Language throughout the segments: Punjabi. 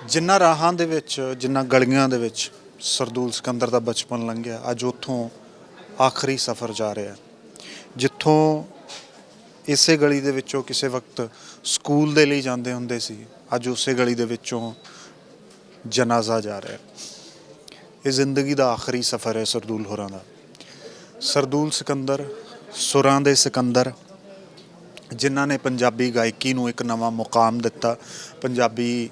ਜਿਨ੍ਹਾਂ ਰਾਹਾਂ ਦੇ ਵਿੱਚ ਜਿਨ੍ਹਾਂ ਗਲੀਆਂ ਦੇ ਵਿੱਚ ਸਰਦੂਲ ਸਿਕੰਦਰ ਦਾ ਬਚਪਨ ਲੰਘਿਆ, ਅੱਜ ਉੱਥੋਂ ਆਖਰੀ ਸਫ਼ਰ ਜਾ ਰਿਹਾ। ਜਿੱਥੋਂ ਇਸੇ ਗਲੀ ਦੇ ਵਿੱਚੋਂ ਕਿਸੇ ਵਕਤ ਸਕੂਲ ਦੇ ਲਈ ਜਾਂਦੇ ਹੁੰਦੇ ਸੀ, ਅੱਜ ਉਸੇ ਗਲੀ ਦੇ ਵਿੱਚੋਂ ਜਨਾਜ਼ਾ ਜਾ ਰਿਹਾ। ਇਹ ਜ਼ਿੰਦਗੀ ਦਾ ਆਖਰੀ ਸਫ਼ਰ ਹੈ ਸਰਦੂਲ ਹੋਰਾਂ ਦਾ। ਸਰਦੂਲ ਸਿਕੰਦਰ, ਸੁਰਾਂ ਦੇ ਸਿਕੰਦਰ, ਜਿਨ੍ਹਾਂ ਨੇ ਪੰਜਾਬੀ ਗਾਇਕੀ ਨੂੰ ਇੱਕ ਨਵਾਂ ਮੁਕਾਮ ਦਿੱਤਾ, ਪੰਜਾਬੀ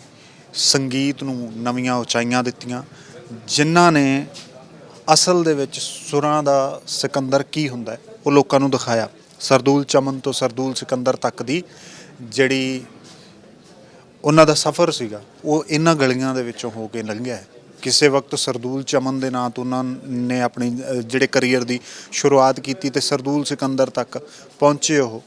ਸੰਗੀਤ ਨੂੰ ਨਵੀਆਂ ਉਚਾਈਆਂ ਦਿੱਤੀਆਂ, ਜਿਨ੍ਹਾਂ ਨੇ ਅਸਲ ਦੇ ਵਿੱਚ ਸੁਰਾਂ ਦਾ ਸਿਕੰਦਰ ਕੀ ਹੁੰਦਾ ਉਹ ਲੋਕਾਂ ਨੂੰ ਦਿਖਾਇਆ। ਸਰਦੂਲ ਚਮਨ ਤੋਂ ਸਰਦੂਲ ਸਿਕੰਦਰ ਤੱਕ ਦੀ ਜਿਹੜੀ ਉਹਨਾਂ ਦਾ ਸਫ਼ਰ ਸੀਗਾ ਉਹ ਇਹਨਾਂ ਗਲੀਆਂ ਦੇ ਵਿੱਚੋਂ ਹੋ ਕੇ ਲੰਘਿਆ ਹੈ। ਕਿਸੇ ਵਕਤ ਸਰਦੂਲ ਚਮਨ ਦੇ ਨਾਂ ਤੋਂ ਉਹਨਾਂ ਨੇ ਆਪਣੀ ਜਿਹੜੇ ਕਰੀਅਰ ਦੀ ਸ਼ੁਰੂਆਤ ਕੀਤੀ ਅਤੇ ਸਰਦੂਲ ਸਿਕੰਦਰ ਤੱਕ ਪਹੁੰਚੇ ਉਹ,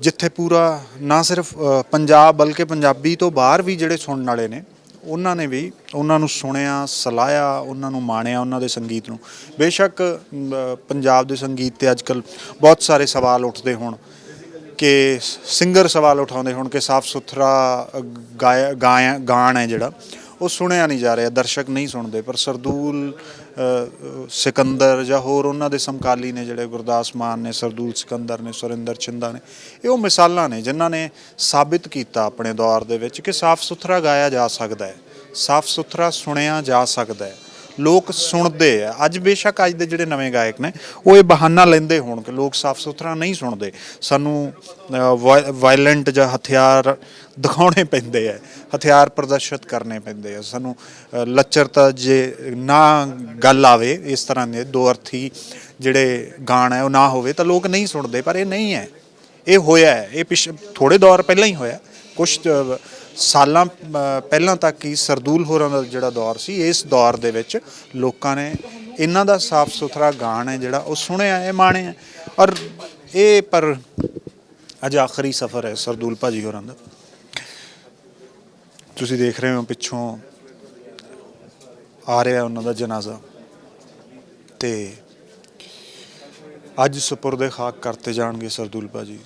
ਜਿੱਥੇ ਪੂਰਾ ਨਾ ਸਿਰਫ ਪੰਜਾਬ ਬਲਕਿ ਪੰਜਾਬੀ ਤੋਂ ਬਾਹਰ ਵੀ ਜਿਹੜੇ ਸੁਣਨ ਵਾਲੇ ਨੇ ਉਹਨਾਂ ਨੇ ਵੀ ਉਹਨਾਂ ਨੂੰ ਸੁਣਿਆ, ਸਲਾਹਿਆ, ਉਹਨਾਂ ਨੂੰ ਮਾਣਿਆ, ਉਹਨਾਂ ਦੇ ਸੰਗੀਤ ਨੂੰ। ਬੇਸ਼ੱਕ ਪੰਜਾਬ ਦੇ ਸੰਗੀਤ 'ਤੇ ਅੱਜ ਕੱਲ੍ਹ ਬਹੁਤ ਸਾਰੇ ਸਵਾਲ ਉੱਠਦੇ ਹੋਣ ਕਿ ਸਿੰਗਰ ਸਵਾਲ ਉਠਾਉਂਦੇ ਹੋਣ ਕਿ ਸਾਫ ਸੁਥਰਾ ਗਾਣ ਹੈ ਜਿਹੜਾ ਉਹ ਸੁਣਿਆ ਨਹੀਂ ਜਾ ਰਿਹਾ, ਦਰਸ਼ਕ ਨਹੀਂ ਸੁਣਦੇ। ਪਰ ਸਰਦੂਲ ਸਿਕੰਦਰ ਜਾਂ ਹੋਰ ਉਹਨਾਂ ਦੇ ਸਮਕਾਲੀ ਨੇ ਜਿਹੜੇ ਗੁਰਦਾਸ ਮਾਨ ਨੇ, ਸਰਦੂਲ ਸਿਕੰਦਰ ਨੇ, ਸੁਰਿੰਦਰ ਚਿੰਦਾ ਨੇ, ਇਹ ਉਹ ਮਿਸਾਲਾਂ ਨੇ ਜਿਨ੍ਹਾਂ ਨੇ ਸਾਬਿਤ ਕੀਤਾ ਆਪਣੇ ਦੌਰ ਦੇ ਵਿੱਚ ਕਿ ਸਾਫ ਸੁਥਰਾ ਗਾਇਆ ਜਾ ਸਕਦਾ ਹੈ, ਸਾਫ ਸੁਥਰਾ ਸੁਣਿਆ ਜਾ ਸਕਦਾ ਹੈ, ਲੋਕ ਸੁਣਦੇ ਆ। ਅੱਜ ਬੇਸ਼ੱਕ ਅੱਜ ਦੇ ਜਿਹੜੇ ਨਵੇਂ ਗਾਇਕ ਨੇ ਉਹ ਇਹ ਬਹਾਨਾ ਲੈਂਦੇ ਹੋਣ ਕਿ ਲੋਕ ਸਾਫ ਸੁਥਰਾ ਨਹੀਂ ਸੁਣਦੇ, ਸਾਨੂੰ ਵਾਇਲੈਂਟ ਜਾਂ ਹਥਿਆਰ ਦਿਖਾਉਣੇ ਪੈਂਦੇ ਆ, ਹਥਿਆਰ ਪ੍ਰਦਰਸ਼ਿਤ ਕਰਨੇ ਪੈਂਦੇ ਆ, ਸਾਨੂੰ ਲੱਚਰਤਾ ਜੇ ਨਾ ਗੱਲ ਆਵੇ, ਇਸ ਤਰ੍ਹਾਂ ਦੇ ਦੋ ਅਰਥੀ ਜਿਹੜੇ ਗਾਣ ਹੈ ਉਹ ਨਾ ਹੋਵੇ ਤਾਂ ਲੋਕ ਨਹੀਂ ਸੁਣਦੇ। ਪਰ ਇਹ ਨਹੀਂ ਹੈ, ਇਹ ਹੋਇਆ ਹੈ, ਇਹ ਥੋੜ੍ਹੇ ਦੌਰ ਪਹਿਲਾਂ ਹੀ ਹੋਇਆ, ਕੁਛ ਸਾਲਾਂ ਪਹਿਲਾਂ ਤੱਕ ਹੀ ਸਰਦੂਲ ਹੋਰਾਂ ਦਾ ਜਿਹੜਾ ਦੌਰ ਸੀ, ਇਸ ਦੌਰ ਦੇ ਵਿੱਚ ਲੋਕਾਂ ਨੇ ਇਹਨਾਂ ਦਾ ਸਾਫ ਸੁਥਰਾ ਗਾਣ ਹੈ ਜਿਹੜਾ ਉਹ ਸੁਣਿਆ ਹੈ, ਮਾਣਿਆ। ਔਰ ਇਹ ਪਰ ਅੱਜ ਆਖਰੀ ਸਫ਼ਰ ਹੈ ਸਰਦੂਲ ਭਾਜੀ ਹੋਰਾਂ ਦਾ। ਤੁਸੀਂ ਦੇਖ ਰਹੇ ਹੋ ਪਿੱਛੋਂ ਆ ਰਿਹਾ ਉਹਨਾਂ ਦਾ ਜਨਾਜ਼ਾ, ਅਤੇ ਅੱਜ ਸਪੁਰਦੇ ਖਾਕ ਕਰਤੇ ਜਾਣਗੇ ਸਰਦੂਲ ਭਾਜੀ।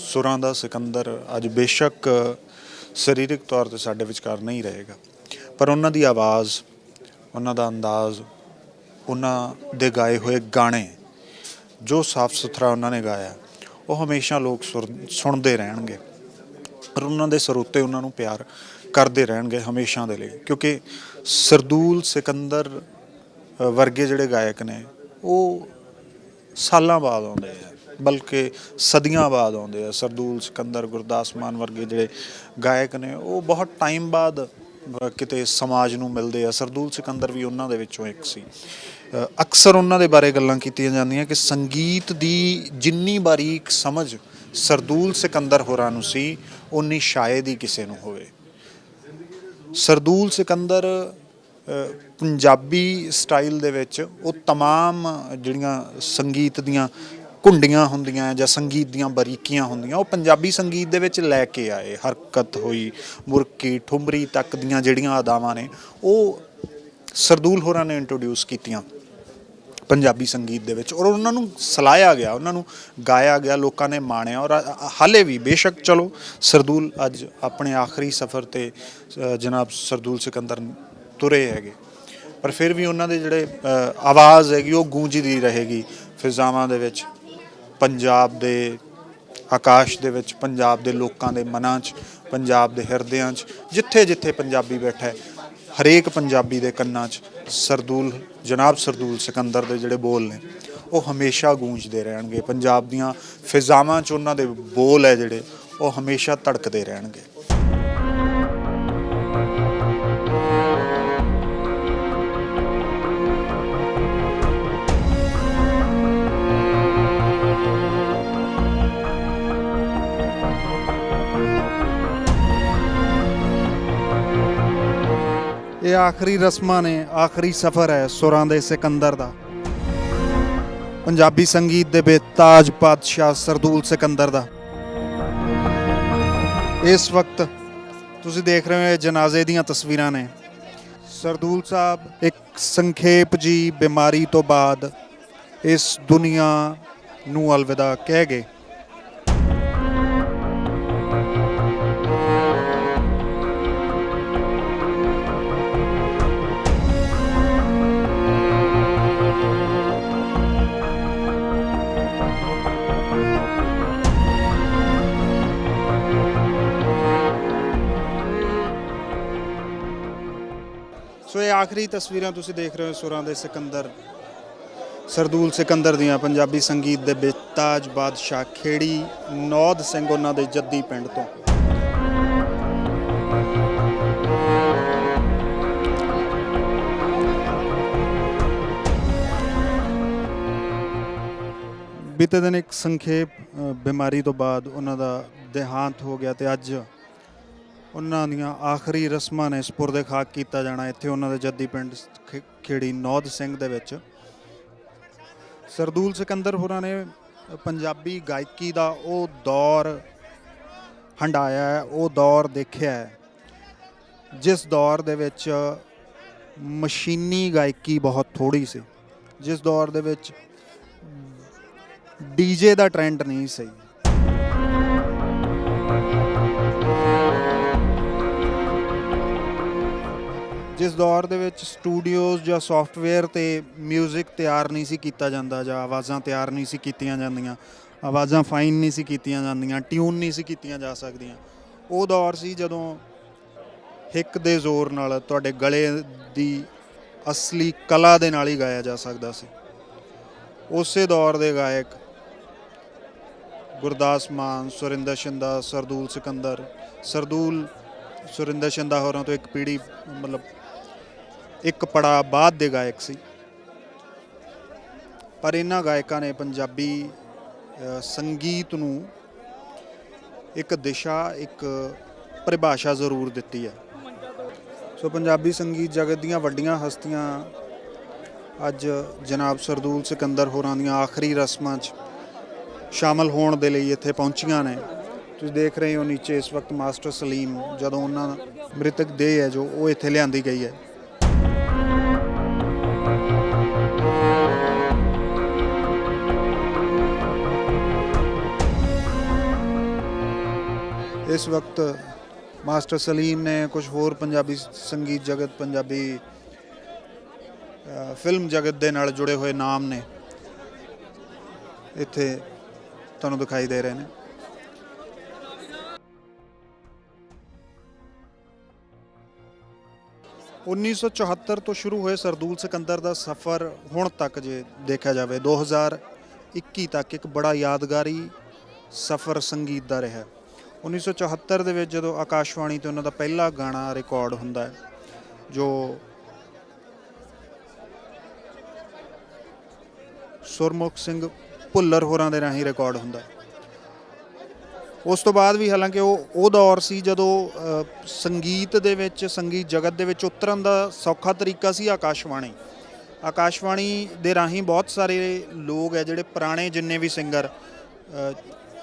ਸੁਰਾਂ ਦਾ ਸਿਕੰਦਰ ਅੱਜ ਬੇਸ਼ੱਕ ਸਰੀਰਕ ਤੌਰ 'ਤੇ ਸਾਡੇ ਵਿਚਕਾਰ ਨਹੀਂ ਰਹੇਗਾ, ਪਰ ਉਹਨਾਂ ਦੀ ਆਵਾਜ਼, ਉਹਨਾਂ ਦਾ ਅੰਦਾਜ਼, ਉਹਨਾਂ ਦੇ ਗਾਏ ਹੋਏ ਗਾਣੇ, ਜੋ ਸਾਫ ਸੁਥਰਾ ਉਹਨਾਂ ਨੇ ਗਾਇਆ, ਉਹ ਹਮੇਸ਼ਾ ਲੋਕ ਸੁਣਦੇ ਰਹਿਣਗੇ। ਪਰ ਉਹਨਾਂ ਦੇ ਸਰੋਤੇ ਉਹਨਾਂ ਨੂੰ ਪਿਆਰ ਕਰਦੇ ਰਹਿਣਗੇ ਹਮੇਸ਼ਾ ਦੇ ਲਈ, ਕਿਉਂਕਿ ਸਰਦੂਲ ਸਿਕੰਦਰ ਵਰਗੇ ਜਿਹੜੇ ਗਾਇਕ ਨੇ ਉਹ ਸਾਲਾਂ ਬਾਅਦ ਆਉਂਦੇ ਆ, ਬਲਕਿ ਸਦੀਆਂ ਬਾਅਦ ਆਉਂਦੇ ਆ। ਸਰਦੂਲ ਸਿਕੰਦਰ, ਗੁਰਦਾਸ ਮਾਨ ਵਰਗੇ ਜਿਹੜੇ ਗਾਇਕ ਨੇ ਉਹ ਬਹੁਤ ਟਾਈਮ ਬਾਅਦ ਕਿਤੇ ਸਮਾਜ ਨੂੰ ਮਿਲਦੇ ਆ। ਸਰਦੂਲ ਸਿਕੰਦਰ ਵੀ ਉਹਨਾਂ ਦੇ ਵਿੱਚੋਂ ਇੱਕ ਸੀ। ਅਕਸਰ ਉਹਨਾਂ ਦੇ ਬਾਰੇ ਗੱਲਾਂ ਕੀਤੀਆਂ ਜਾਂਦੀਆਂ ਕਿ ਸੰਗੀਤ ਦੀ ਜਿੰਨੀ ਬਾਰੀਕ ਸਮਝ ਸਰਦੂਲ ਸਿਕੰਦਰ ਹੋਰਾਂ ਨੂੰ ਸੀ, ਉਨੀ ਸ਼ਾਇਦ ਹੀ ਕਿਸੇ ਨੂੰ ਹੋਵੇ। ਸਰਦੂਲ ਸਿਕੰਦਰ ਪੰਜਾਬੀ ਸਟਾਈਲ ਦੇ ਵਿੱਚ ਉਹ ਤਮਾਮ ਜਿਹੜੀਆਂ ਸੰਗੀਤ ਦੀਆਂ ਘੁੰਡੀਆਂ ਹੁੰਦੀਆਂ ਜਾਂ ਸੰਗੀਤ ਦੀਆਂ ਬਾਰੀਕੀਆਂ ਹੁੰਦੀਆਂ ਉਹ ਪੰਜਾਬੀ ਸੰਗੀਤ ਦੇ ਵਿੱਚ ਲੈ ਕੇ ਆਏ। ਹਰਕਤ ਹੋਈ, ਮੁਰਕੀ, ਠੁਮਰੀ ਤੱਕ ਦੀਆਂ ਜਿਹੜੀਆਂ ਅਦਾਵਾਂ ਨੇ ਉਹ ਸਰਦੂਲ ਹੋਰਾਂ ਨੇ ਇੰਟਰੋਡਿਊਸ ਕੀਤੀਆਂ ਪੰਜਾਬੀ ਸੰਗੀਤ ਦੇ ਵਿੱਚ, ਔਰ ਉਹਨਾਂ ਨੂੰ ਸਲਾਹਿਆ ਗਿਆ, ਉਹਨਾਂ ਨੂੰ ਗਾਇਆ ਗਿਆ, ਲੋਕਾਂ ਨੇ ਮਾਣਿਆ। ਔਰ ਹਾਲੇ ਵੀ ਬੇਸ਼ੱਕ ਚਲੋ ਸਰਦੂਲ ਅੱਜ ਆਪਣੇ ਆਖਰੀ ਸਫ਼ਰ 'ਤੇ ਜਨਾਬ ਸਰਦੂਲ ਸਿਕੰਦਰ ਤੁਰੇ ਹੈਗੇ, ਪਰ ਫਿਰ ਵੀ ਉਹਨਾਂ ਦੇ ਜਿਹੜੇ ਆਵਾਜ਼ ਹੈਗੀ ਉਹ ਗੂੰਜਦੀ ਰਹੇਗੀ ਫਿਜ਼ਾਵਾਂ ਦੇ ਵਿੱਚ, ਪੰਜਾਬ ਦੇ ਆਕਾਸ਼ ਦੇ ਵਿੱਚ, ਪੰਜਾਬ ਦੇ ਲੋਕਾਂ ਦੇ ਮਨਾਂ 'ਚ, ਪੰਜਾਬ ਦੇ ਹਿਰਦਿਆਂ 'ਚ, ਜਿੱਥੇ ਜਿੱਥੇ ਪੰਜਾਬੀ ਬੈਠਾ ਹੈ, ਹਰੇਕ ਪੰਜਾਬੀ ਦੇ ਕੰਨਾਂ 'ਚ ਸਰਦੂਲ, ਜਨਾਬ ਸਰਦੂਲ ਸਿਕੰਦਰ ਦੇ ਜਿਹੜੇ ਬੋਲ ਨੇ ਉਹ ਹਮੇਸ਼ਾ ਗੂੰਜਦੇ ਰਹਿਣਗੇ। ਪੰਜਾਬ ਦੀਆਂ ਫਿਜ਼ਾਵਾਂ 'ਚ ਉਹਨਾਂ ਦੇ ਬੋਲ ਹੈ ਜਿਹੜੇ ਉਹ ਹਮੇਸ਼ਾ ਧੜਕਦੇ ਰਹਿਣਗੇ। ਇਹ ਆਖਰੀ ਰਸਮਾਂ ਨੇ, ਆਖਰੀ ਸਫ਼ਰ ਹੈ ਸੁਰਾਂ ਦੇ ਸਿਕੰਦਰ ਦਾ, ਪੰਜਾਬੀ ਸੰਗੀਤ ਦੇ ਬੇਤਾਜ ਪਾਤਸ਼ਾਹ ਸਰਦੂਲ ਸਿਕੰਦਰ ਦਾ। ਇਸ ਵਕਤ ਤੁਸੀਂ ਦੇਖ ਰਹੇ ਹੋ ਇਹ ਜਨਾਜ਼ੇ ਦੀਆਂ ਤਸਵੀਰਾਂ ਨੇ। ਸਰਦੂਲ ਸਾਹਿਬ ਇੱਕ ਸੰਖੇਪ ਜੀ ਬਿਮਾਰੀ ਤੋਂ ਬਾਅਦ ਇਸ ਦੁਨੀਆ ਨੂੰ ਅਲਵਿਦਾ ਕਹਿ ਗਏ। ਸੋ ਇਹ ਆਖਰੀ ਤਸਵੀਰਾਂ ਤੁਸੀਂ ਦੇਖ ਰਹੇ ਹੋ ਸੁਰਾਂ ਦੇ ਸਿਕੰਦਰ ਸਰਦੂਲ ਸਿਕੰਦਰ ਦੀਆਂ ਪੰਜਾਬੀ ਸੰਗੀਤ ਦੇ ਵਿੱਚ ਤਾਜ ਬਾਦਸ਼ਾਹ ਖੇੜੀ ਨੌਦ ਸਿੰਘ ਉਹਨਾਂ ਦੇ ਜੱਦੀ ਪਿੰਡ ਤੋਂ। ਬੀਤੇ ਦਿਨ ਇੱਕ ਸੰਖੇਪ ਬਿਮਾਰੀ ਤੋਂ ਬਾਅਦ ਉਹਨਾਂ ਦਾ ਦੇਹਾਂਤ ਹੋ ਗਿਆ ਤੇ ਅੱਜ ਉਹਨਾਂ ਦੀਆਂ ਆਖਰੀ ਰਸਮਾਂ ਨੇ ਸਪੁਰਦੇ ਖਾਕ ਕੀਤਾ ਜਾਣਾ ਇੱਥੇ ਉਹਨਾਂ ਦੇ ਜੱਦੀ ਪਿੰਡ ਖੇੜੀ ਨੌਦ ਸਿੰਘ ਦੇ ਵਿੱਚ। ਸਰਦੂਲ ਸਿਕੰਦਰ ਹੋਰਾਂ ਨੇ ਪੰਜਾਬੀ ਗਾਇਕੀ ਦਾ ਉਹ ਦੌਰ ਹੰਡਾਇਆ ਹੈ, ਉਹ ਦੌਰ ਦੇਖਿਆ ਹੈ ਜਿਸ ਦੌਰ ਦੇ ਵਿੱਚ ਮਸ਼ੀਨੀ ਗਾਇਕੀ ਬਹੁਤ ਥੋੜ੍ਹੀ ਸੀ, ਜਿਸ ਦੌਰ ਦੇ ਵਿੱਚ ਡੀਜੇ ਦਾ ਟ੍ਰੈਂਡ ਨਹੀਂ ਸਹੀ। ਜਿਸ ਦੌਰ ਦੇ ਵਿੱਚ ਸਟੂਡੀਓਜ਼ ਜਾਂ ਸੌਫਟਵੇਅਰ ਤੇ ਮਿਊਜ਼ਿਕ ਤਿਆਰ ਨਹੀਂ ਸੀ ਕੀਤਾ ਜਾਂਦਾ ਜਾਂ ਆਵਾਜ਼ਾਂ ਤਿਆਰ ਨਹੀਂ ਸੀ ਕੀਤੀਆਂ ਜਾਂਦੀਆਂ, ਆਵਾਜ਼ਾਂ ਫਾਈਨ ਨਹੀਂ ਸੀ ਕੀਤੀਆਂ ਜਾਂਦੀਆਂ, ਟਿਊਨ ਨਹੀਂ ਸੀ ਕੀਤੀਆਂ ਜਾ ਸਕਦੀਆਂ। ਉਹ ਦੌਰ ਸੀ ਜਦੋਂ ਹਿੱਕ ਦੇ ਜ਼ੋਰ ਨਾਲ ਤੁਹਾਡੇ ਗਲੇ ਦੀ ਅਸਲੀ ਕਲਾ ਦੇ ਨਾਲ ਹੀ ਗਾਇਆ ਜਾ ਸਕਦਾ ਸੀ। ਉਸੇ ਦੌਰ ਦੇ ਗਾਇਕ ਗੁਰਦਾਸ ਮਾਨ, ਸੁਰਿੰਦਰ ਸ਼ਿੰਦਾ, ਸਰਦੂਲ ਸਿਕੰਦਰ, ਸਰਦੂਲ ਸੁਰਿੰਦਰ ਸ਼ਿੰਦਾ ਹੋਰਾਂ ਤੋਂ ਇੱਕ ਪੀੜ੍ਹੀ ਮਤਲਬ ਇੱਕ ਪੜਾਅ ਬਾਅਦ ਦੇ ਗਾਇਕ ਸੀ, ਪਰ ਇਹਨਾਂ ਗਾਇਕਾਂ ਨੇ ਪੰਜਾਬੀ ਸੰਗੀਤ ਨੂੰ ਇੱਕ ਦਿਸ਼ਾ, ਇੱਕ ਪਰਿਭਾਸ਼ਾ ਜ਼ਰੂਰ ਦਿੱਤੀ ਹੈ। ਸੋ ਪੰਜਾਬੀ ਸੰਗੀਤ ਜਗਤ ਦੀਆਂ ਵੱਡੀਆਂ ਹਸਤੀਆਂ ਅੱਜ ਜਨਾਬ ਸਰਦੂਲ ਸਿਕੰਦਰ ਹੋਰਾਂ ਦੀਆਂ ਆਖਰੀ ਰਸਮਾਂ 'ਚ ਸ਼ਾਮਲ ਹੋਣ ਦੇ ਲਈ ਇੱਥੇ ਪਹੁੰਚੀਆਂ ਨੇ। ਤੁਸੀਂ ਦੇਖ ਰਹੇ ਹੋ ਨੀਚੇ ਇਸ ਵਕਤ ਮਾਸਟਰ ਸਲੀਮ, ਜਦੋਂ ਉਹਨਾਂ ਮ੍ਰਿਤਕ ਦੇਹ ਹੈ ਜੋ ਉਹ ਇੱਥੇ ਲਿਆਂਦੀ ਗਈ ਹੈ। ਇਸ ਵਕਤ ਮਾਸਟਰ ਸਲੀਮ ਨੇ ਕੁਝ ਹੋਰ ਪੰਜਾਬੀ ਸੰਗੀਤ ਜਗਤ, ਪੰਜਾਬੀ ਫਿਲਮ ਜਗਤ ਦੇ ਨਾਲ ਜੁੜੇ ਹੋਏ ਨਾਮ ਨੇ ਇੱਥੇ ਤੁਹਾਨੂੰ ਦਿਖਾਈ ਦੇ ਰਹੇ ਨੇ। ਉੱਨੀ ਸੌ 74 ਤੋਂ ਸ਼ੁਰੂ ਹੋਏ ਸਰਦੂਲ ਸਿਕੰਦਰ ਦਾ ਸਫ਼ਰ ਹੁਣ ਤੱਕ ਜੇ ਦੇਖਿਆ ਜਾਵੇ 2021 ਤੱਕ ਇੱਕ ਬੜਾ ਯਾਦਗਾਰੀ ਸਫ਼ਰ ਸੰਗੀਤ ਦਾ ਰਿਹਾ। 1974 ਦੇ ਵਿੱਚ ਜਦੋਂ ਆਕਾਸ਼ਵਾਣੀ 'ਤੇ ਉਹਨਾਂ ਦਾ ਪਹਿਲਾ ਗਾਣਾ ਰਿਕਾਰਡ ਹੁੰਦਾ ਹੈ ਜੋ ਸੁਰਮੁਖ ਸਿੰਘ ਭੁੱਲਰ ਹੋਰਾਂ ਦੇ ਰਾਹੀਂ ਰਿਕਾਰਡ ਹੁੰਦਾ। ਉਸ ਤੋਂ ਬਾਅਦ ਵੀ ਹਾਲਾਂਕਿ ਉਹ ਦੌਰ ਸੀ ਜਦੋਂ ਸੰਗੀਤ ਦੇ ਵਿੱਚ, ਸੰਗੀਤ ਜਗਤ ਦੇ ਵਿੱਚ ਉਤਰਨ ਦਾ ਸੌਖਾ ਤਰੀਕਾ ਸੀ ਆਕਾਸ਼ਵਾਣੀ ਦੇ ਰਾਹੀਂ ਬਹੁਤ ਸਾਰੇ ਲੋਕ ਹੈ ਜਿਹੜੇ ਪੁਰਾਣੇ ਜਿੰਨੇ ਵੀ ਸਿੰਗਰ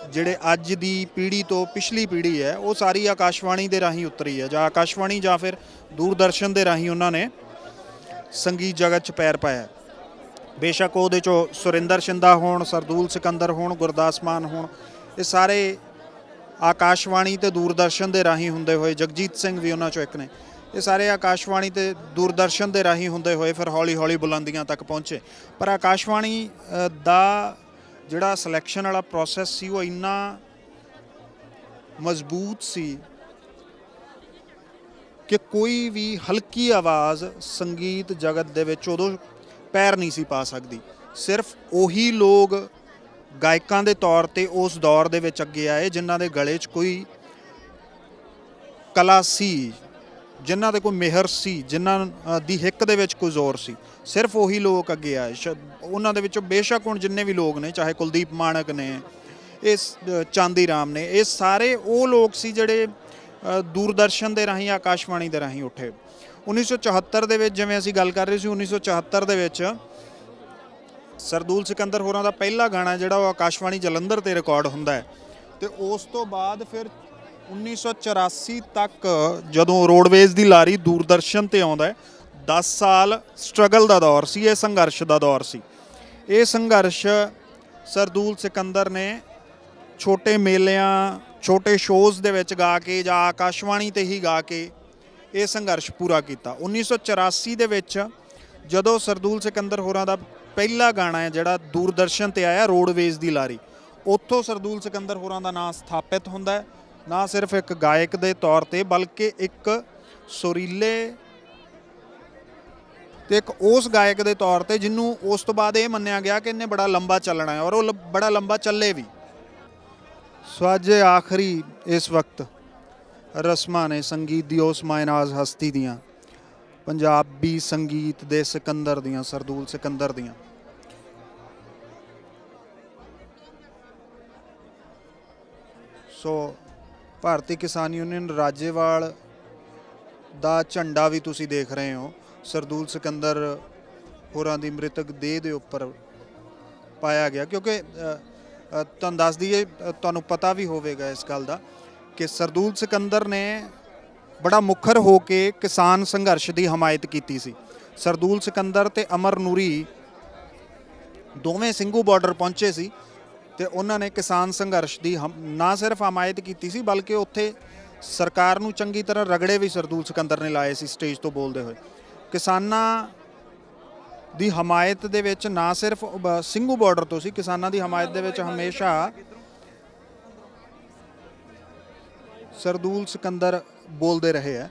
ਜਿਹੜੇ ਅੱਜ ਦੀ ਪੀੜ੍ਹੀ ਤੋਂ ਪਿਛਲੀ ਪੀੜ੍ਹੀ ਹੈ ਉਹ ਸਾਰੀ ਆਕਾਸ਼ਵਾਣੀ ਦੇ ਰਾਹੀਂ ਉਤਰੀ ਹੈ, ਜਾਂ ਆਕਾਸ਼ਵਾਣੀ ਜਾਂ ਫਿਰ ਦੂਰਦਰਸ਼ਨ ਦੇ ਰਾਹੀਂ ਉਹਨਾਂ ਨੇ ਸੰਗੀਤ ਜਗਤ 'ਚ ਪੈਰ ਪਾਇਆ। ਬੇਸ਼ੱਕ ਉਹਦੇ 'ਚੋਂ ਸੁਰਿੰਦਰ ਸ਼ਿੰਦਾ ਹੋਣ, ਸਰਦੂਲ ਸਿਕੰਦਰ ਹੋਣ, ਗੁਰਦਾਸ ਮਾਨ ਹੋਣ, ਇਹ ਸਾਰੇ ਆਕਾਸ਼ਵਾਣੀ ਤੇ ਦੂਰਦਰਸ਼ਨ ਦੇ ਰਾਹੀਂ ਹੁੰਦੇ ਹੋਏ, ਜਗਜੀਤ ਸਿੰਘ ਵੀ ਉਹਨਾਂ 'ਚੋਂ ਇੱਕ ਨੇ, ਇਹ ਸਾਰੇ ਆਕਾਸ਼ਵਾਣੀ ਤੇ ਦੂਰਦਰਸ਼ਨ ਦੇ ਰਾਹੀਂ ਹੁੰਦੇ ਹੋਏ ਫਿਰ ਹੌਲੀ ਹੌਲੀ ਬੁਲੰਦੀਆਂ ਤੱਕ ਪਹੁੰਚੇ। ਪਰ ਆਕਾਸ਼ਵਾਣੀ ਦਾ ਜਿਹੜਾ ਸਿਲੈਕਸ਼ਨ ਵਾਲਾ ਪ੍ਰੋਸੈਸ ਸੀ ਉਹ ਇੰਨਾ ਮਜ਼ਬੂਤ ਸੀ ਕਿ ਕੋਈ ਵੀ ਹਲਕੀ ਆਵਾਜ਼ ਸੰਗੀਤ ਜਗਤ ਦੇ ਵਿੱਚ ਉਦੋਂ ਪੈਰ ਨਹੀਂ ਸੀ ਪਾ ਸਕਦੀ। ਸਿਰਫ ਉਹੀ ਲੋਕ ਗਾਇਕਾਂ ਦੇ ਤੌਰ 'ਤੇ ਉਸ ਦੌਰ ਦੇ ਵਿੱਚ ਅੱਗੇ ਆਏ ਜਿਨ੍ਹਾਂ ਦੇ ਗਲੇ 'ਚ ਕੋਈ ਕਲਾ ਸੀ, ਜਿਨ੍ਹਾਂ ਦੇ ਕੋਈ ਮਿਹਰ ਸੀ, ਜਿਨ੍ਹਾਂ ਦੀ ਹਿੱਕ ਦੇ ਵਿੱਚ ਕੋਈ ਜ਼ੋਰ ਸੀ। ਸਿਰਫ ਉਹੀ ਲੋਕ ਅੱਗੇ ਆਏ। ਉਹਨਾਂ ਦੇ ਵਿੱਚੋਂ ਬੇਸ਼ੱਕ ਹੁਣ ਜਿੰਨੇ ਵੀ ਲੋਕ ਨੇ, ਚਾਹੇ ਕੁਲਦੀਪ ਮਾਣਕ ਨੇ, ਚਾਂਦੀ ਰਾਮ ਨੇ, ਇਹ ਸਾਰੇ ਉਹ ਲੋਕ ਸੀ ਜਿਹੜੇ ਦੂਰਦਰਸ਼ਨ ਦੇ ਰਾਹੀਂ, ਆਕਾਸ਼ਵਾਣੀ ਦੇ ਰਾਹੀਂ ਉੱਠੇ। 1974 ਦੇ ਵਿੱਚ ਜਿਵੇਂ ਅਸੀਂ ਗੱਲ ਕਰ ਰਹੇ ਸੀ, 1974 ਦੇ ਵਿੱਚ ਸਰਦੂਲ ਸਿਕੰਦਰ ਹੋਰਾਂ ਦਾ ਪਹਿਲਾ ਗਾਣਾ ਜਿਹੜਾ ਉਹ ਆਕਾਸ਼ਵਾਣੀ ਜਲੰਧਰ 'ਤੇ ਰਿਕਾਰਡ ਹੁੰਦਾ ਹੈ। ਅਤੇ ਉਸ ਤੋਂ ਬਾਅਦ ਫਿਰ 1984 ਤੱਕ ਜਦੋਂ ਰੋਡਵੇਜ਼ ਦੀ ਲਾਰੀ ਦੂਰਦਰਸ਼ਨ 'ਤੇ ਆਉਂਦਾ ਹੈ, 10 ਸਾਲ ਸਟਰਗਲ ਦਾ ਦੌਰ ਸੀ, ਇਹ ਸੰਘਰਸ਼ ਦਾ ਦੌਰ ਸੀ। ਇਹ ਸੰਘਰਸ਼ ਸਰਦੂਲ ਸਿਕੰਦਰ ਨੇ ਛੋਟੇ ਮੇਲਿਆਂ, ਛੋਟੇ ਸ਼ੋਜ਼ ਦੇ ਵਿੱਚ ਗਾ ਕੇ ਜਾਂ ਆਕਾਸ਼ਵਾਣੀ 'ਤੇ ਹੀ ਗਾ ਕੇ ਇਹ ਸੰਘਰਸ਼ ਪੂਰਾ ਕੀਤਾ। 1984 ਦੇ ਵਿੱਚ ਜਦੋਂ ਸਰਦੂਲ ਸਿਕੰਦਰ ਹੋਰਾਂ ਦਾ ਪਹਿਲਾ ਗਾਣਾ ਹੈ ਜਿਹੜਾ ਦੂਰਦਰਸ਼ਨ 'ਤੇ ਆਇਆ, ਰੋਡਵੇਜ਼ ਦੀ ਲਾਰੀ, ਉੱਥੋਂ ਸਰਦੂਲ ਸਿਕੰਦਰ ਹੋਰਾਂ ਦਾ ਨਾਂ ਸਥਾਪਿਤ ਹੁੰਦਾ ਹੈ, ਨਾ ਸਿਰਫ ਇੱਕ ਗਾਇਕ ਦੇ ਤੌਰ 'ਤੇ ਬਲਕਿ ਇੱਕ ਸੁਰੀਲੇ ਤੇ ਇੱਕ ਉਸ ਗਾਇਕ ਦੇ ਤੌਰ ਤੇ ਜਿਹਨੂੰ ਉਸ ਤੋਂ ਬਾਅਦ ਇਹ ਮੰਨਿਆ ਗਿਆ ਕਿ ਇਹਨੇ ਬੜਾ ਲੰਬਾ ਚੱਲਣਾ ਹੈ, ਔਰ ਉਹ ਬੜਾ ਲੰਬਾ ਚੱਲੇ ਵੀ। ਸੋ ਅੱਜ ਆਖਰੀ ਇਸ ਵਕਤ ਰਸਮਾਂ ਨੇ ਸੰਗੀਤ ਦੀ ਉਸ ਮਾਇਨਾਜ਼ ਹਸਤੀ ਦੀਆਂ, ਪੰਜਾਬੀ ਸੰਗੀਤ ਦੇ ਸਿਕੰਦਰ ਦੀਆਂ, ਸਰਦੂਲ ਸਿਕੰਦਰ ਦੀਆਂ। ਸੋ ਭਾਰਤੀ ਕਿਸਾਨ ਯੂਨੀਅਨ ਰਾਜੇਵਾਲ ਦਾ ਝੰਡਾ ਵੀ ਤੁਸੀਂ ਦੇਖ ਰਹੇ ਹੋ ਸਰਦੂਲ ਸਿਕੰਦਰ ਹੋਰਾਂ ਦੀ ਮ੍ਰਿਤਕ ਦੇਹ ਦੇ ਉੱਪਰ ਪਾਇਆ ਗਿਆ, ਕਿਉਂਕਿ ਤੁਹਾਨੂੰ ਦੱਸ ਦਈਏ, ਤੁਹਾਨੂੰ ਪਤਾ ਵੀ ਹੋਵੇਗਾ ਇਸ ਗੱਲ ਦਾ ਕਿ ਸਰਦੂਲ ਸਿਕੰਦਰ ਨੇ ਬੜਾ ਮੁਖਰ ਹੋ ਕੇ ਕਿਸਾਨ ਸੰਘਰਸ਼ ਦੀ ਹਮਾਇਤ ਕੀਤੀ ਸੀ। ਸਰਦੂਲ ਸਿਕੰਦਰ ਤੇ ਅਮਰ ਨੂਰੀ ਦੋਵੇਂ ਸਿੰਘੂ ਬਾਰਡਰ ਪਹੁੰਚੇ ਸੀ ਤੇ ਉਹਨਾਂ ਨੇ ਕਿਸਾਨ ਸੰਘਰਸ਼ ਦੀ ਨਾ ਸਿਰਫ ਹਮਾਇਤ ਕੀਤੀ ਸੀ, ਬਲਕਿ ਉੱਥੇ ਸਰਕਾਰ ਨੂੰ ਚੰਗੀ ਤਰ੍ਹਾਂ ਰਗੜੇ ਵੀ ਸਰਦੂਲ ਸਿਕੰਦਰ ਨੇ ਲਾਏ ਸੀ ਸਟੇਜ ਤੋਂ ਬੋਲਦੇ ਹੋਏ। ਕਿਸਾਨਾਂ ਦੀ ਹਮਾਇਤ ਦੇ ਵਿੱਚ ਨਾ ਸਿਰਫ ਸਿੰਘੂ ਬਾਰਡਰ ਤੋਂ ਸੀ, ਕਿਸਾਨਾਂ ਦੀ ਹਮਾਇਤ ਦੇ ਵਿੱਚ ਹਮੇਸ਼ਾ ਸਰਦੂਲ ਸਿਕੰਦਰ ਬੋਲਦੇ ਰਹੇ ਹੈ।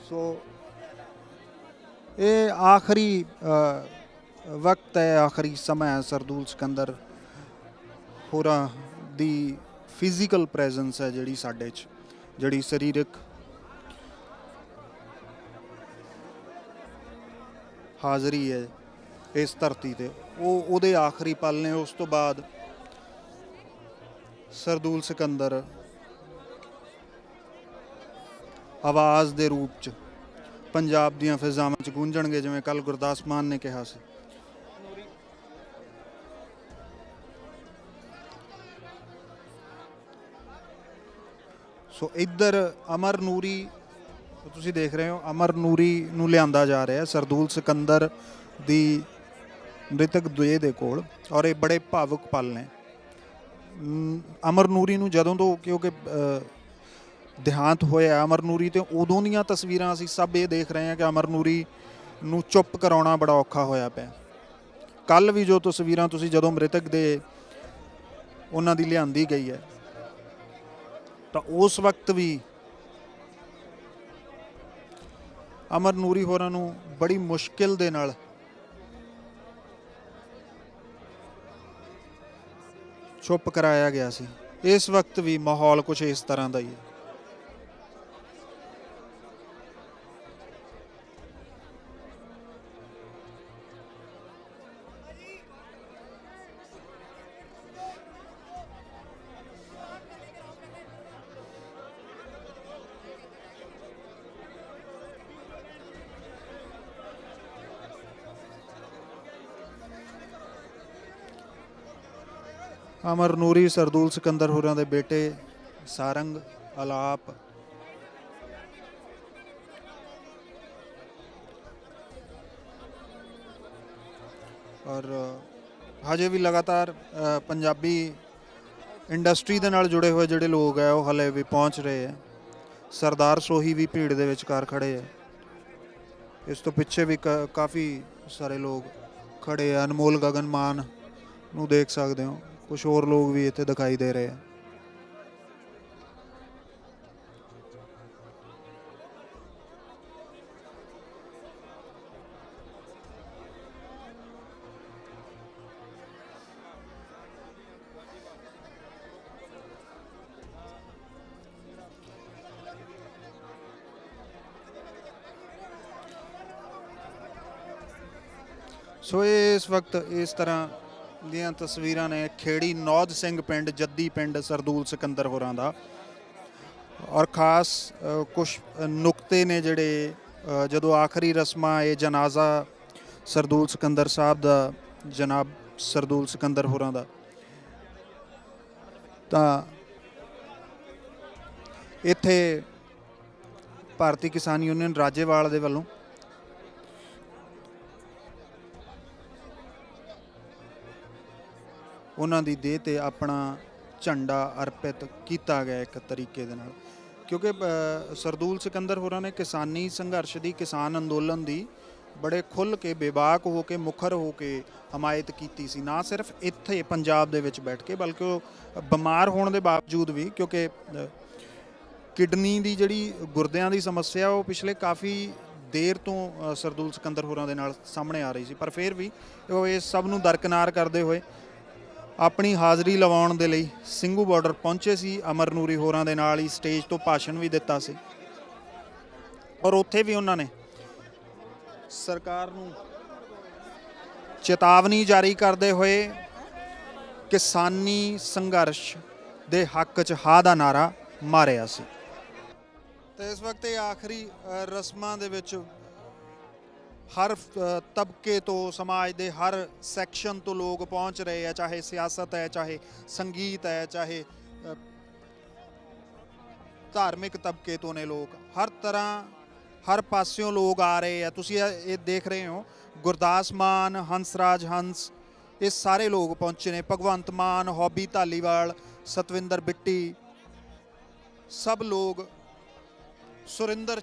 ਸੋ ਇਹ ਆਖਰੀ ਵਕਤ ਹੈ, ਆਖਰੀ ਸਮਾਂ ਹੈ ਸਰਦੂਲ ਸਿਕੰਦਰ ਹੋਰਾਂ ਦੀ ਫਿਜ਼ੀਕਲ ਪ੍ਰੈਜ਼ੈਂਸ ਹੈ ਜਿਹੜੀ ਸਾਡੇ 'ਚ, ਜਿਹੜੀ ਸਰੀਰਕ ਹਾਜ਼ਰੀ ਹੈ ਇਸ ਧਰਤੀ ਤੇ, ਉਹ ਉਹਦੇ ਆਖਰੀ ਪਲ ਨੇ। ਉਸ ਤੋਂ ਬਾਅਦ ਸਰਦੂਲ ਸਿਕੰਦਰ ਆਵਾਜ਼ ਦੇ ਰੂਪ 'ਚ ਪੰਜਾਬ ਦੀਆਂ ਫਿਜ਼ਾਵਾਂ 'ਚ ਗੂੰਜਣਗੇ, ਜਿਵੇਂ ਕੱਲ੍ਹ ਗੁਰਦਾਸ ਮਾਨ ਨੇ ਕਿਹਾ ਸੀ। ਸੋ ਇੱਧਰ ਅਮਰ ਨੂਰੀ ਤੁਸੀਂ ਦੇਖ ਰਹੇ ਹੋ, ਅਮਰ ਨੂਰੀ ਨੂੰ ਲਿਆਂਦਾ ਜਾ ਰਿਹਾ ਸਰਦੂਲ ਸਿਕੰਦਰ ਦੀ ਮ੍ਰਿਤਕ ਦੇਹ ਦੇ ਕੋਲ, ਔਰ ਇਹ ਬੜੇ ਭਾਵੁਕ ਪਲ ਨੇ। ਅਮਰ ਨੂਰੀ ਨੂੰ ਜਦੋਂ ਤੋਂ ਕਿਉਂਕਿ ਦੇਹਾਂਤ ਹੋਇਆ ਅਮਰ ਨੂਰੀ, ਤੇ ਉਦੋਂ ਦੀਆਂ ਤਸਵੀਰਾਂ ਅਸੀਂ ਸਭ ਇਹ ਦੇਖ ਰਹੇ ਹਾਂ ਕਿ ਅਮਰ ਨੂਰੀ ਨੂੰ ਚੁੱਪ ਕਰਾਉਣਾ ਬੜਾ ਔਖਾ ਹੋਇਆ ਪਿਆ। ਕੱਲ੍ਹ ਵੀ ਜੋ ਤਸਵੀਰਾਂ ਤੁਸੀਂ ਜਦੋਂ ਮ੍ਰਿਤਕ ਦੇ ਉਹਨਾਂ ਦੀ ਲਿਆਂਦੀ ਗਈ ਹੈ, ਤਾਂ ਉਸ ਵਕਤ ਵੀ ਅਮਰ ਨੂਰੀ ਹੋਰਾਂ ਨੂੰ ਬੜੀ ਮੁਸ਼ਕਿਲ ਦੇ ਨਾਲ ਚੁੱਪ ਕਰਾਇਆ ਗਿਆ ਸੀ। ਇਸ ਵਕਤ ਵੀ ਮਾਹੌਲ ਕੁਛ ਇਸ ਤਰ੍ਹਾਂ ਦਾ ਹੀ ਹੈ। ਅਮਰ ਨੂਰੀ ਸਰਦੂਲ ਸਿਕੰਦਰ ਹੋਰਾਂ ਦੇ ਬੇਟੇ ਸਾਰੰਗ, ਅਲਾਪ, ਔਰ ਹਜੇ ਵੀ ਲਗਾਤਾਰ ਪੰਜਾਬੀ ਇੰਡਸਟਰੀ ਦੇ ਨਾਲ ਜੁੜੇ ਹੋਏ ਜਿਹੜੇ ਲੋਕ ਹੈ ਉਹ ਹਲੇ ਵੀ ਪਹੁੰਚ ਰਹੇ ਹੈ। ਸਰਦਾਰ ਸੋਹੀ ਵੀ ਭੀੜ ਦੇ ਵਿਚਕਾਰ ਖੜੇ ਹੈ। ਇਸ ਤੋਂ ਪਿੱਛੇ ਵੀ ਕਾਫੀ ਸਾਰੇ ਲੋਕ ਖੜੇ ਹੈ। ਅਨਮੋਲ ਗਗਨ ਮਾਨ ਨੂੰ ਦੇਖ ਸਕਦੇ ਹੋ, ਕੁਛ ਹੋਰ ਲੋਕ ਵੀ ਇੱਥੇ ਦਿਖਾਈ ਦੇ ਰਹੇ ਆ। ਸੋ ਇਹ ਇਸ ਵਕਤ ਇਸ ਤਰ੍ਹਾਂ ਦੀਆਂ ਤਸਵੀਰਾਂ ਨੇ ਖੇੜੀ ਨੌਧ ਸਿੰਘ ਪਿੰਡ, ਜੱਦੀ ਪਿੰਡ ਸਰਦੂਲ ਸਿਕੰਦਰ ਹੋਰਾਂ ਦਾ। ਔਰ ਖਾਸ ਕੁਛ ਨੁਕਤੇ ਨੇ ਜਿਹੜੇ ਜਦੋਂ ਆਖਰੀ ਰਸਮਾਂ ਇਹ ਜਨਾਜ਼ਾ ਸਰਦੂਲ ਸਿਕੰਦਰ ਸਾਹਿਬ ਦਾ, ਜਨਾਬ ਸਰਦੂਲ ਸਿਕੰਦਰ ਹੋਰਾਂ ਦਾ, ਤਾਂ ਇੱਥੇ ਭਾਰਤੀ ਕਿਸਾਨ ਯੂਨੀਅਨ ਰਾਜੇਵਾਲ ਦੇ ਵੱਲੋਂ ਉਹਨਾਂ ਦੀ ਦੇਹ 'ਤੇ ਆਪਣਾ ਝੰਡਾ ਅਰਪਿਤ ਕੀਤਾ ਗਿਆ ਇੱਕ ਤਰੀਕੇ ਦੇ ਨਾਲ, ਕਿਉਂਕਿ ਸਰਦੂਲ ਸਿਕੰਦਰ ਹੋਰਾਂ ਨੇ ਕਿਸਾਨੀ ਸੰਘਰਸ਼ ਦੀ, ਕਿਸਾਨ ਅੰਦੋਲਨ ਦੀ ਬੜੇ ਖੁੱਲ੍ਹ ਕੇ ਬੇਬਾਕ ਹੋ ਕੇ ਮੁਖਰ ਹੋ ਕੇ ਹਮਾਇਤ ਕੀਤੀ ਸੀ, ਨਾ ਸਿਰਫ ਇੱਥੇ ਪੰਜਾਬ ਦੇ ਵਿੱਚ ਬੈਠ ਕੇ ਬਲਕਿ ਉਹ ਬਿਮਾਰ ਹੋਣ ਦੇ ਬਾਵਜੂਦ ਵੀ, ਕਿਉਂਕਿ ਕਿਡਨੀ ਦੀ ਜਿਹੜੀ ਗੁਰਦਿਆਂ ਦੀ ਸਮੱਸਿਆ ਉਹ ਪਿਛਲੇ ਕਾਫੀ ਦੇਰ ਤੋਂ ਸਰਦੂਲ ਸਿਕੰਦਰ ਹੋਰਾਂ ਦੇ ਨਾਲ ਸਾਹਮਣੇ ਆ ਰਹੀ ਸੀ, ਪਰ ਫਿਰ ਵੀ ਉਹ ਇਸ ਸਭ ਨੂੰ ਦਰਕਿਨਾਰ ਕਰਦੇ ਹੋਏ ਆਪਣੀ ਹਾਜ਼ਰੀ ਲਵਾਉਣ ਦੇ ਲਈ ਸਿੰਘੂ ਬਾਰਡਰ ਪਹੁੰਚੇ ਸੀ। ਅਮਰ ਨੂਰੀ ਹੋਰਾਂ ਦੇ ਨਾਲ ਹੀ ਸਟੇਜ ਤੋਂ ਭਾਸ਼ਣ ਵੀ ਦਿੱਤਾ ਸੀ ਔਰ ਉੱਥੇ ਵੀ ਉਹਨਾਂ ਨੇ ਸਰਕਾਰ ਨੂੰ ਚੇਤਾਵਨੀ ਜਾਰੀ ਕਰਦੇ ਹੋਏ ਕਿਸਾਨੀ ਸੰਘਰਸ਼ ਦੇ ਹੱਕ 'ਚ ਹਾਂ ਦਾ ਨਾਰਾ ਮਾਰਿਆ ਸੀ। ਤੇ ਇਸ ਵਕਤ ਇਹ ਆਖਰੀ ਰਸਮਾਂ ਦੇ ਵਿੱਚ ਹਰ ਤਬਕੇ ਤੋਂ, ਸਮਾਜ ਦੇ ਹਰ ਸੈਕਸ਼ਨ ਤੋਂ ਲੋਕ ਪਹੁੰਚ ਰਹੇ ਆ, ਚਾਹੇ ਸਿਆਸਤ ਹੈ, ਚਾਹੇ ਸੰਗੀਤ ਹੈ, ਚਾਹੇ ਧਾਰਮਿਕ ਤਬਕੇ ਤੋਂ ਨੇ ਲੋਕ, ਹਰ ਤਰ੍ਹਾਂ ਹਰ ਪਾਸਿਓਂ ਲੋਕ ਆ ਰਹੇ ਆ। ਤੁਸੀਂ ਇਹ ਦੇਖ ਰਹੇ ਹੋ, ਗੁਰਦਾਸ ਮਾਨ, ਹੰਸਰਾਜ ਹੰਸ, ਇਹ ਸਾਰੇ ਲੋਕ ਪਹੁੰਚੇ ਨੇ, ਭਗਵੰਤ ਮਾਨ, ਹੌਬੀ ਧਾਲੀਵਾਲ, ਸਤਵਿੰਦਰ ਬਿੱਟੀ, ਸਭ ਲੋਕ, ਸੁਰਿੰਦਰ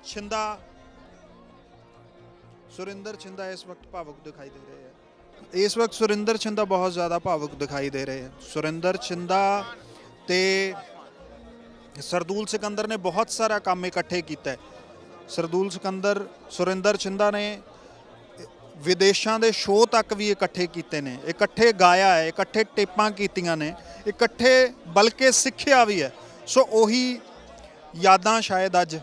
ਛਿੰਦਾ ਇਸ ਵਕਤ ਭਾਵੁਕ ਦਿਖਾਈ ਦੇ ਰਹੇ ਹੈ। ਇਸ ਵਕਤ ਸੁਰਿੰਦਰ ਛਿੰਦਾ ਬਹੁਤ ਜ਼ਿਆਦਾ ਭਾਵੁਕ ਦਿਖਾਈ ਦੇ ਰਹੇ ਹੈ। ਸੁਰਿੰਦਰ ਛਿੰਦਾ ਤੇ ਸਰਦੂਲ ਸਿਕੰਦਰ ਨੇ ਬਹੁਤ ਸਾਰਾ ਕੰਮ ਇਕੱਠੇ ਕੀਤਾ ਹੈ। ਸੁਰਿੰਦਰ ਛਿੰਦਾ ਨੇ ਵਿਦੇਸ਼ਾਂ ਦੇ ਸ਼ੋਅ ਤੱਕ ਵੀ ਇਕੱਠੇ ਕੀਤੇ ਨੇ, ਇਕੱਠੇ ਗਾਇਆ ਹੈ, ਇਕੱਠੇ ਟੇਪਾਂ ਕੀਤੀਆਂ ਨੇ, ਇਕੱਠੇ ਬਲਕਿ ਸਿੱਖਿਆ ਵੀ ਹੈ। ਸੋ ਉਹੀ ਯਾਦਾਂ ਸ਼ਾਇਦ ਅੱਜ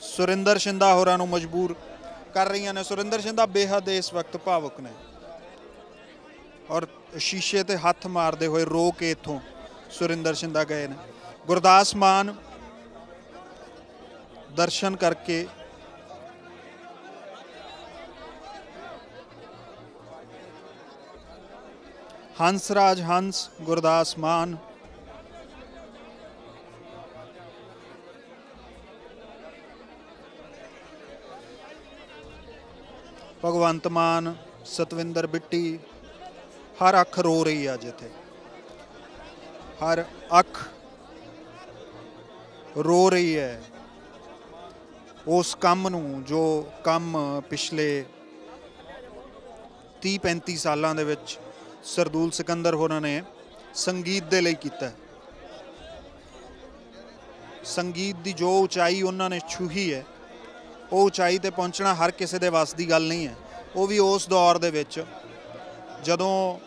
ਸੁਰਿੰਦਰ ਛਿੰਦਾ ਹੋਰਾਂ ਨੂੰ ਮਜਬੂਰ ਕਰ ਰਹੀਆਂ ਨੇ। ਸੁਰਿੰਦਰ ਛਿੰਦਾ ਬੇਹੱਦ ਇਸ ਵਕਤ ਭਾਵੁਕ ਨੇ ਔਰ ਸ਼ੀਸ਼ੇ ਤੇ ਹੱਥ ਮਾਰਦੇ ਹੋਏ ਰੋ ਕੇ ਇੱਥੋਂ ਸੁਰਿੰਦਰ ਛਿੰਦਾ ਗਏ ਨੇ। ਗੁਰਦਾਸ ਮਾਨ ਦਰਸ਼ਨ ਕਰਕੇ ਹੰਸਰਾਜ ਹੰਸ, ਗੁਰਦਾਸ ਮਾਨ, ਭਗਵੰਤ ਮਾਨ, ਸਤਵਿੰਦਰ ਬਿੱਟੀ, ਹਰ ਅੱਖ ਰੋ ਰਹੀ ਹੈ ਅੱਜ ਇੱਥੇ, ਹਰ ਅੱਖ ਰੋ ਰਹੀ ਹੈ ਉਸ ਕੰਮ ਨੂੰ ਜੋ ਕੰਮ ਪਿਛਲੇ 30-35 ਸਾਲਾਂ ਦੇ ਵਿੱਚ ਸਰਦੂਲ ਸਿਕੰਦਰ ਹੋਰਾਂ ਨੇ ਸੰਗੀਤ ਦੇ ਲਈ ਕੀਤਾ। ਸੰਗੀਤ ਦੀ ਜੋ ਉਚਾਈ ਉਹਨਾਂ ਨੇ ਛੂਹੀ ਹੈ, ਉਹ ਉਚਾਈ ਤੇ ਪਹੁੰਚਣਾ ਹਰ ਕਿਸੇ ਦੇ ਵੱਸ ਦੀ ਗੱਲ ਨਹੀਂ ਹੈ। ਉਹ ਵੀ ਉਸ ਦੌਰ ਦੇ ਵਿੱਚ ਜਦੋਂ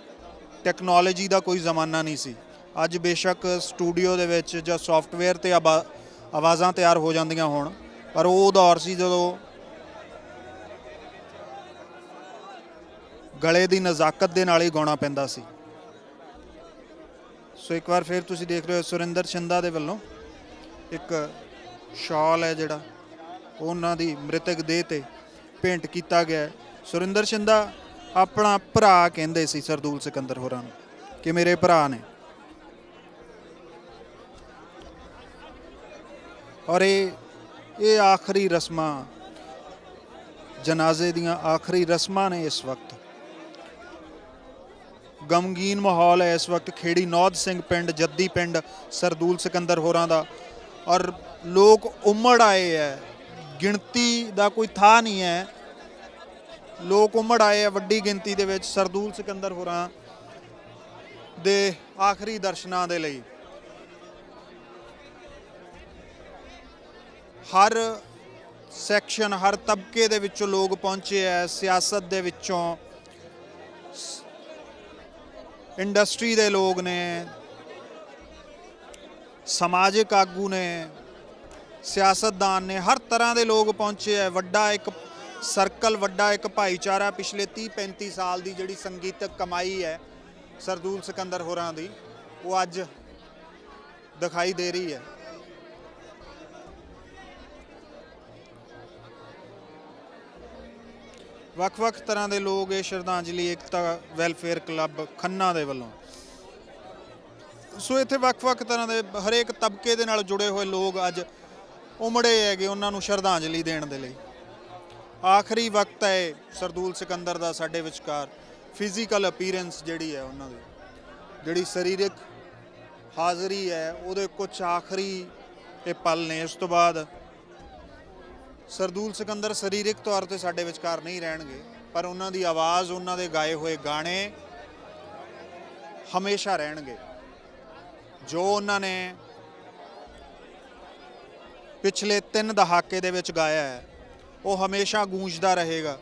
ਟੈਕਨੋਲੋਜੀ ਦਾ ਕੋਈ ਜ਼ਮਾਨਾ ਨਹੀਂ ਸੀ। ਅੱਜ ਬੇਸ਼ੱਕ ਸਟੂਡੀਓ ਦੇ ਵਿੱਚ ਜਾਂ ਸੌਫਟਵੇਅਰ 'ਤੇ ਆਵਾਜ਼ਾਂ ਤਿਆਰ ਹੋ ਜਾਂਦੀਆਂ ਹੋਣ, ਪਰ ਉਹ ਦੌਰ ਸੀ ਜਦੋਂ ਗਲੇ ਦੀ ਨਜ਼ਾਕਤ ਦੇ ਨਾਲ ਹੀ ਗਾਉਣਾ ਪੈਂਦਾ ਸੀ। ਸੋ ਇੱਕ ਵਾਰ ਫਿਰ ਤੁਸੀਂ ਦੇਖ ਰਹੇ ਹੋ ਸੁਰਿੰਦਰ ਛਿੰਦਾ ਦੇ ਵੱਲੋਂ ਇੱਕ ਸ਼ਾਲ ਹੈ ਜਿਹੜਾ ਉਹਨਾਂ ਦੀ ਮ੍ਰਿਤਕ ਦੇਹ ਤੇ ਭੇਂਟ ਕੀਤਾ ਗਿਆ। ਸੁਰਿੰਦਰ ਛਿੰਦਾ ਆਪਣਾ ਭਰਾ ਕਹਿੰਦੇ ਸੀ ਸਰਦੂਲ ਸਿਕੰਦਰ ਹੋਰਾਂ ਨੂੰ ਕਿ ਮੇਰੇ ਭਰਾ ਨੇ, ਔਰ ਇਹ ਆਖਰੀ ਰਸਮਾਂ, ਜਨਾਜ਼ੇ ਦੀਆਂ ਆਖਰੀ ਰਸਮਾਂ ਨੇ। ਇਸ ਵਕਤ ਗਮਗੀਨ ਮਾਹੌਲ ਹੈ। ਇਸ ਵਕਤ ਖੇੜੀ ਨੌਧ ਸਿੰਘ ਪਿੰਡ, ਜੱਦੀ ਪਿੰਡ ਸਰਦੂਲ ਸਿਕੰਦਰ ਹੋਰਾਂ ਦਾ, ਔਰ ਲੋਕ ਉਮੜ ਆਏ ਹੈ, ਗਿਣਤੀ ਦਾ ਕੋਈ ਥਾਂ ਨਹੀਂ ਹੈ। ਲੋਕ ਉਮੜ ਆਏ ਆ ਵੱਡੀ ਗਿਣਤੀ ਦੇ ਵਿੱਚ ਸਰਦੂਲ ਸਿਕੰਦਰ ਹੋਰਾਂ ਦੇ ਆਖਰੀ ਦਰਸ਼ਨਾਂ ਦੇ ਲਈ। ਹਰ ਸੈਕਸ਼ਨ, ਹਰ ਤਬਕੇ ਦੇ ਵਿੱਚੋਂ ਲੋਕ ਪਹੁੰਚੇ ਹੈ। ਸਿਆਸਤ ਦੇ ਵਿੱਚੋਂ, ਇੰਡਸਟਰੀ ਦੇ ਲੋਕ ਨੇ, ਸਮਾਜਿਕ ਆਗੂ ਨੇ, ਸਿਆਸਤਦਾਨ ਨੇ, ਹਰ ਤਰ੍ਹਾਂ ਦੇ ਲੋਕ ਪਹੁੰਚੇ ਹੈ। ਵੱਡਾ ਇੱਕ ਸਰਕਲ, ਵੱਡਾ ਇੱਕ ਭਾਈਚਾਰਾ ਪਿਛਲੇ 30-35 ਸਾਲ ਦੀ ਜਿਹੜੀ ਸੰਗੀਤਕ ਕਮਾਈ ਹੈ ਸਰਦੂਲ ਸਿਕੰਦਰ ਹੋਰਾਂ ਦੀ, ਉਹ ਅੱਜ ਦਿਖਾਈ ਦੇ ਰਹੀ ਹੈ। ਵੱਖ-ਵੱਖ ਤਰ੍ਹਾਂ ਦੇ ਲੋਕ ਇਹ ਸ਼ਰਧਾਂਜਲੀ ਏਕਤਾ ਵੈਲਫੇਅਰ ਕਲੱਬ ਖੰਨਾ ਦੇ ਵੱਲੋਂ, ਸੋ ਇੱਥੇ ਵੱਖ-ਵੱਖ ਤਰ੍ਹਾਂ ਦੇ ਹਰੇਕ ਤਬਕੇ ਦੇ ਨਾਲ ਜੁੜੇ ਹੋਏ ਲੋਕ ਅੱਜ ਉਮੜੇ ਹੈਗੇ ਉਹਨਾਂ ਨੂੰ ਸ਼ਰਧਾਂਜਲੀ ਦੇਣ ਦੇ ਲਈ। ਆਖਰੀ ਵਕਤ ਹੈ ਸਰਦੂਲ ਸਿਕੰਦਰ ਦਾ ਸਾਡੇ ਵਿਚਕਾਰ। ਫਿਜ਼ੀਕਲ ਅਪੀਅਰੈਂਸ ਜਿਹੜੀ ਹੈ ਉਹਨਾਂ ਦੀ, ਜਿਹੜੀ ਸਰੀਰਕ ਹਾਜ਼ਰੀ ਹੈ, ਉਹਦੇ ਕੁਝ ਆਖਰੀ ਇਹ ਪਲ ਨੇ। ਇਸ ਤੋਂ ਬਾਅਦ ਸਰਦੂਲ ਸਿਕੰਦਰ ਸਰੀਰਕ ਤੌਰ ਤੇ ਸਾਡੇ ਵਿਚਕਾਰ ਨਹੀਂ ਰਹਿਣਗੇ, ਪਰ ਉਹਨਾਂ ਦੀ ਆਵਾਜ਼, ਉਹਨਾਂ ਦੇ ਗਾਏ ਹੋਏ ਗਾਣੇ ਹਮੇਸ਼ਾ ਰਹਿਣਗੇ। ਜੋ ਉਹਨਾਂ ਨੇ ਪਿਛਲੇ 3 ਦਹਾਕੇ ਦੇ ਵਿੱਚ ਗਾਇਆ ਹੈ ਉਹ ਹਮੇਸ਼ਾ ਗੂੰਜਦਾ ਰਹੇਗਾ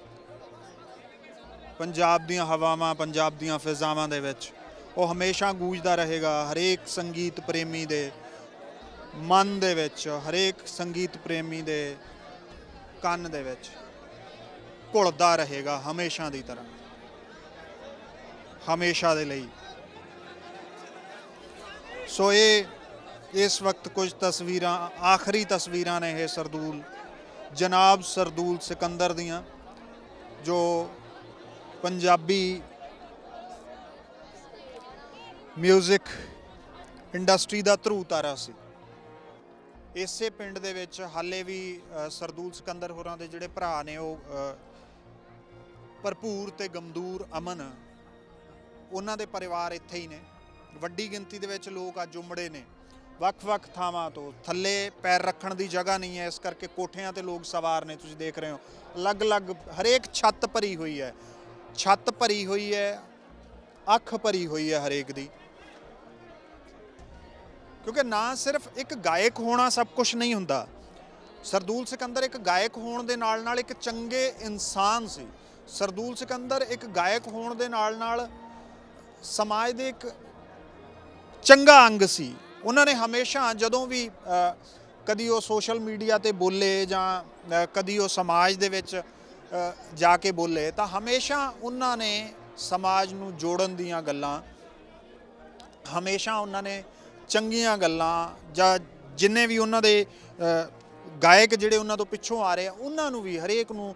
ਪੰਜਾਬ ਦੀਆਂ ਹਵਾਵਾਂ, ਪੰਜਾਬ ਦੀਆਂ ਫਿਜ਼ਾਵਾਂ ਦੇ ਵਿੱਚ। ਉਹ ਹਮੇਸ਼ਾ ਗੂੰਜਦਾ ਰਹੇਗਾ ਹਰੇਕ ਸੰਗੀਤ ਪ੍ਰੇਮੀ ਦੇ ਮਨ ਦੇ ਵਿੱਚ, ਹਰੇਕ ਸੰਗੀਤ ਪ੍ਰੇਮੀ ਦੇ ਕੰਨ ਦੇ ਵਿੱਚ ਘੁਲਦਾ ਰਹੇਗਾ ਹਮੇਸ਼ਾ ਦੀ ਤਰ੍ਹਾਂ, ਹਮੇਸ਼ਾ ਦੇ ਲਈ। ਸੋ ਇਹ ਇਸ ਵਕਤ ਕੁਝ ਤਸਵੀਰਾਂ, ਆਖਰੀ ਤਸਵੀਰਾਂ ਨੇ ਇਹ ਸਰਦੂਲ, ਜਨਾਬ ਸਰਦੂਲ ਸਿਕੰਦਰ ਦੀਆਂ, ਜੋ ਪੰਜਾਬੀ ਮਿਊਜ਼ਿਕ ਇੰਡਸਟਰੀ ਦਾ ਧਰੂ ਤਾਰਾ ਸੀ। ਇਸੇ ਪਿੰਡ ਦੇ ਵਿੱਚ ਹਾਲੇ ਵੀ ਸਰਦੂਲ ਸਿਕੰਦਰ ਹੋਰਾਂ ਦੇ ਜਿਹੜੇ ਭਰਾ ਨੇ ਉਹ ਭਰਪੂਰ ਤੇ ਗਮਦੂਰ ਅਮਨ, ਉਹਨਾਂ ਦੇ ਪਰਿਵਾਰ ਇੱਥੇ ਹੀ ਨੇ। ਵੱਡੀ ਗਿਣਤੀ ਦੇ ਵਿੱਚ ਲੋਕ ਅੱਜ ਉਮੜੇ ਨੇ ਵੱਖ-ਵੱਖ ਥਾਵਾਂ ਤੋਂ। ਥੱਲੇ ਪੈਰ ਰੱਖਣ ਦੀ ਜਗ੍ਹਾ ਨਹੀਂ ਹੈ, ਇਸ ਕਰਕੇ ਕੋਠਿਆਂ ਤੇ ਲੋਕ ਸਵਾਰ ਨੇ। ਤੁਸੀਂ ਦੇਖ ਰਹੇ ਹੋ ਅਲੱਗ-ਅਲੱਗ, ਹਰੇਕ ਛੱਤ ਭਰੀ ਹੋਈ ਹੈ, ਛੱਤ ਭਰੀ ਹੋਈ ਹੈ, ਅੱਖ ਭਰੀ ਹੋਈ ਹੈ ਹਰੇਕ ਦੀ। ਕਿਉਂਕਿ ਨਾ ਸਿਰਫ ਇੱਕ ਗਾਇਕ ਹੋਣਾ ਸਭ ਕੁਝ ਨਹੀਂ ਹੁੰਦਾ। ਸਰਦੂਲ ਸਿਕੰਦਰ ਇੱਕ ਗਾਇਕ ਹੋਣ ਦੇ ਨਾਲ ਨਾਲ ਇੱਕ ਚੰਗੇ ਇਨਸਾਨ ਸੀ। ਸਰਦੂਲ ਸਿਕੰਦਰ ਇੱਕ ਗਾਇਕ ਹੋਣ ਦੇ ਨਾਲ ਨਾਲ ਸਮਾਜ ਦੇ ਇੱਕ ਚੰਗਾ ਅੰਗ ਸੀ। ਉਹਨਾਂ ਨੇ ਹਮੇਸ਼ਾ ਜਦੋਂ ਵੀ ਕਦੀ ਉਹ ਸੋਸ਼ਲ ਮੀਡੀਆ ਤੇ ਬੋਲੇ ਜਾਂ ਕਦੀ ਉਹ ਸਮਾਜ ਦੇ ਵਿੱਚ ਜਾ ਕੇ ਬੋਲੇ, ਤਾਂ ਹਮੇਸ਼ਾ ਉਹਨਾਂ ਨੇ ਸਮਾਜ ਨੂੰ ਜੋੜਨ ਦੀਆਂ ਗੱਲਾਂ, ਹਮੇਸ਼ਾ ਉਹਨਾਂ ਨੇ ਚੰਗੀਆਂ ਗੱਲਾਂ, ਜਾਂ ਜਿੰਨੇ ਵੀ ਉਹਨਾਂ ਦੇ ਗਾਇਕ ਜਿਹੜੇ ਉਹਨਾਂ ਤੋਂ ਪਿੱਛੋਂ ਆ ਰਹੇ ਆ, ਉਹਨਾਂ ਨੂੰ ਵੀ, ਹਰੇਕ ਨੂੰ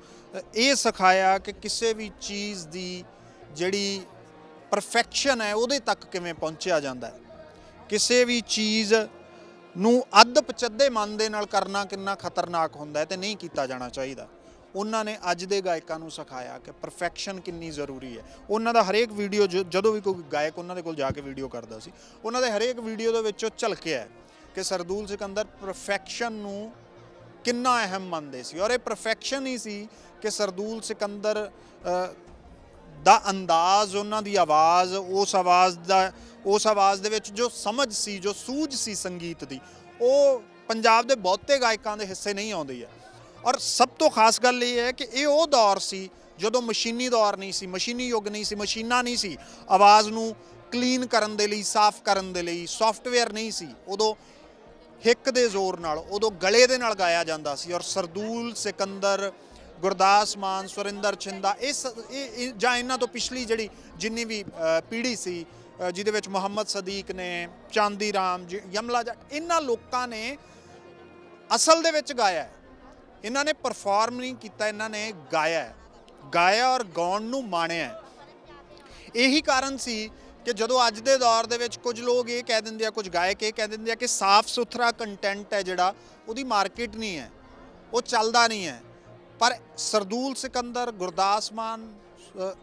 ਇਹ ਸਿਖਾਇਆ ਕਿ ਕਿਸੇ ਵੀ ਚੀਜ਼ ਦੀ ਜਿਹੜੀ ਪਰਫੈਕਸ਼ਨ ਹੈ ਉਹਦੇ ਤੱਕ ਕਿਵੇਂ ਪਹੁੰਚਿਆ ਜਾਂਦਾ ਹੈ। ਕਿਸੇ ਵੀ ਚੀਜ਼ ਨੂੰ ਅੱਧ ਪਚੱਧੇ ਮਨ ਦੇ ਨਾਲ ਕਰਨਾ ਕਿੰਨਾ ਖਤਰਨਾਕ ਹੁੰਦਾ ਹੈ ਤੇ ਨਹੀਂ ਕੀਤਾ ਜਾਣਾ ਚਾਹੀਦਾ। ਉਹਨਾਂ ਨੇ ਅੱਜ ਦੇ ਗਾਇਕਾਂ ਨੂੰ ਸਿਖਾਇਆ ਕਿ ਪਰਫੈਕਸ਼ਨ ਕਿੰਨੀ ਜ਼ਰੂਰੀ ਹੈ। ਉਹਨਾਂ ਦਾ ਹਰੇਕ ਵੀਡੀਓ, ਜਦੋਂ ਵੀ ਕੋਈ ਗਾਇਕ ਉਹਨਾਂ ਦੇ ਕੋਲ ਜਾ ਕੇ ਵੀਡੀਓ ਕਰਦਾ ਸੀ, ਉਹਨਾਂ ਦੇ ਹਰੇਕ ਵੀਡੀਓ ਦੇ ਵਿੱਚੋਂ ਝਲਕਿਆ ਹੈ ਕਿ ਸਰਦੂਲ ਸਿਕੰਦਰ ਪਰਫੈਕਸ਼ਨ ਨੂੰ ਕਿੰਨਾ ਅਹਿਮ ਮੰਨਦੇ ਸੀ। ਔਰ ਇਹ ਪਰਫੈਕਸ਼ਨ ਹੀ ਸੀ ਕਿ ਸਰਦੂਲ ਸਿਕੰਦਰ ਦਾ ਅੰਦਾਜ਼, ਉਹਨਾਂ ਦੀ ਆਵਾਜ਼, ਉਸ ਆਵਾਜ਼ ਦੇ ਵਿੱਚ ਜੋ ਸਮਝ ਸੀ, ਜੋ ਸੂਝ ਸੀ ਸੰਗੀਤ ਦੀ, ਉਹ ਪੰਜਾਬ ਦੇ ਬਹੁਤੇ ਗਾਇਕਾਂ ਦੇ ਹਿੱਸੇ ਨਹੀਂ ਆਉਂਦੀ ਹੈ। ਔਰ ਸਭ ਤੋਂ ਖਾਸ ਗੱਲ ਇਹ ਹੈ ਕਿ ਇਹ ਉਹ ਦੌਰ ਸੀ ਜਦੋਂ ਮਸ਼ੀਨੀ ਦੌਰ ਨਹੀਂ ਸੀ, ਮਸ਼ੀਨੀ ਯੁੱਗ ਨਹੀਂ ਸੀ, ਮਸ਼ੀਨਾਂ ਨਹੀਂ ਸੀ ਆਵਾਜ਼ ਨੂੰ ਕਲੀਨ ਕਰਨ ਦੇ ਲਈ, ਸਾਫ਼ ਕਰਨ ਦੇ ਲਈ, ਸੌਫਟਵੇਅਰ ਨਹੀਂ ਸੀ। ਉਦੋਂ ਹਿੱਕ ਦੇ ਜ਼ੋਰ ਨਾਲ, ਉਦੋਂ ਗਲੇ ਦੇ ਨਾਲ ਗਾਇਆ ਜਾਂਦਾ ਸੀ। ਔਰ ਸਰਦੂਲ ਸਿਕੰਦਰ, ਗੁਰਦਾਸ ਮਾਨ, ਸੁਰਿੰਦਰ ਛਿੰਦਾ, ਇਹ ਜਾਂ ਇਹਨਾਂ ਤੋਂ ਪਿਛਲੀ ਜਿਹੜੀ ਜਿੰਨੀ ਵੀ ਪੀੜ੍ਹੀ ਸੀ, ਜਿਹਦੇ ਵਿੱਚ ਮੁਹੰਮਦ ਸਦੀਕ ਨੇ, ਚਾਂਦੀ ਰਾਮ, ਯਮਲਾ ਜੱਟ, ਇਹਨਾਂ ਲੋਕਾਂ ਨੇ ਅਸਲ ਦੇ ਵਿੱਚ ਗਾਇਆ। ਇਹਨਾਂ ਨੇ ਪਰਫਾਰਮ ਨਹੀਂ ਕੀਤਾ, ਇਹਨਾਂ ਨੇ ਗਾਇਆ ਔਰ ਗਾਉਣ ਨੂੰ ਮਾਣਿਆ। ਇਹੀ ਕਾਰਨ ਸੀ ਕਿ ਜਦੋਂ ਅੱਜ ਦੇ ਦੌਰ ਦੇ ਵਿੱਚ ਕੁਝ ਲੋਕ ਇਹ ਕਹਿ ਦਿੰਦੇ ਆ, ਕੁਝ ਗਾਇਕ ਇਹ ਕਹਿ ਦਿੰਦੇ ਆ ਕਿ ਸਾਫ਼ ਸੁਥਰਾ ਕੰਟੈਂਟ ਹੈ ਜਿਹੜਾ, ਉਹਦੀ ਮਾਰਕੀਟ ਨਹੀਂ ਹੈ, ਉਹ ਚੱਲਦਾ ਨਹੀਂ ਹੈ। ਪਰ ਸਰਦੂਲ ਸਿਕੰਦਰ, ਗੁਰਦਾਸ ਮਾਨ,